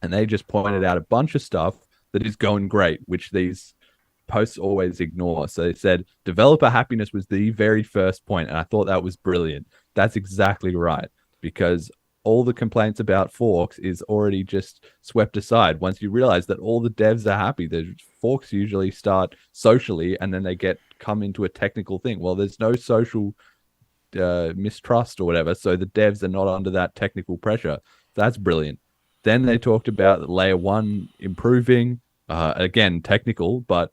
And they just pointed out a bunch of stuff that is going great, which these posts always ignore. So they said developer happiness was the very first point, and I thought that was brilliant. That's exactly right, because all the complaints about forks is already just swept aside once you realize that all the devs are happy. The forks usually start socially and then they get come into a technical thing. Well, there's no social mistrust or whatever, so the devs are not under that technical pressure. That's brilliant. Then they talked about layer one improving, again technical, but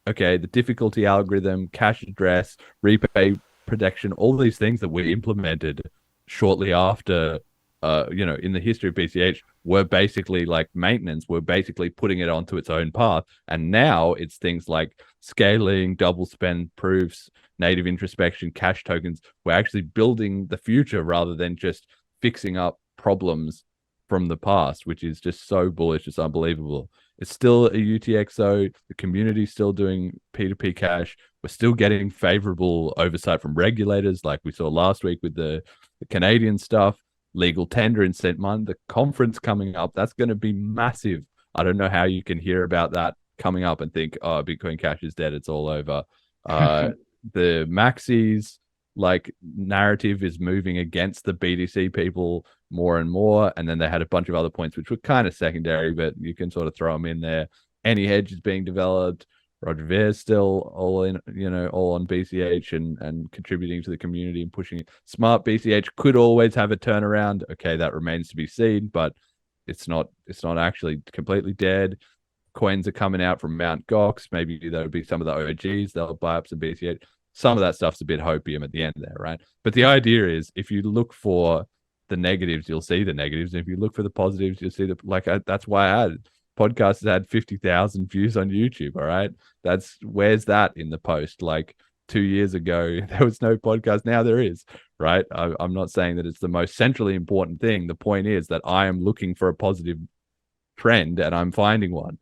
okay, the difficulty algorithm, cache address, repay protection, all these things that we implemented shortly after, in the history of BCH were basically like maintenance. We're basically putting it onto its own path. And now it's things like scaling, double spend proofs, native introspection, cache tokens. We're actually building the future rather than just fixing up problems from the past, which is just so bullish. It's unbelievable. It's still a UTXO. The community's still doing P2P cash. We're still getting favorable oversight from regulators, like we saw last week with the Canadian stuff. Legal tender in St. Mun, the conference coming up, that's going to be massive. I don't know how you can hear about that coming up and think, oh, Bitcoin Cash is dead, it's all over. The maxis like narrative is moving against the BDC people more and more. And then they had a bunch of other points which were kind of secondary, but you can sort of throw them in there. Any hedge is being developed. Roger Vere's still all in, all on BCH and contributing to the community and pushing it. Smart BCH could always have a turnaround. Okay, that remains to be seen, but it's not actually completely dead. Coins are coming out from Mount Gox. Maybe there'll be some of the OGs. They'll buy up some BCH. Some of that stuff's a bit hopium at the end there, right? But the idea is, if you look for the negatives, you'll see the negatives. And if you look for the positives, you'll see that's why I had podcast has had 50,000 views on YouTube. All right. Where's that in the post? Like 2 years ago, there was no podcast. Now there is, right? I'm not saying that it's the most centrally important thing. The point is that I am looking for a positive trend and I'm finding one.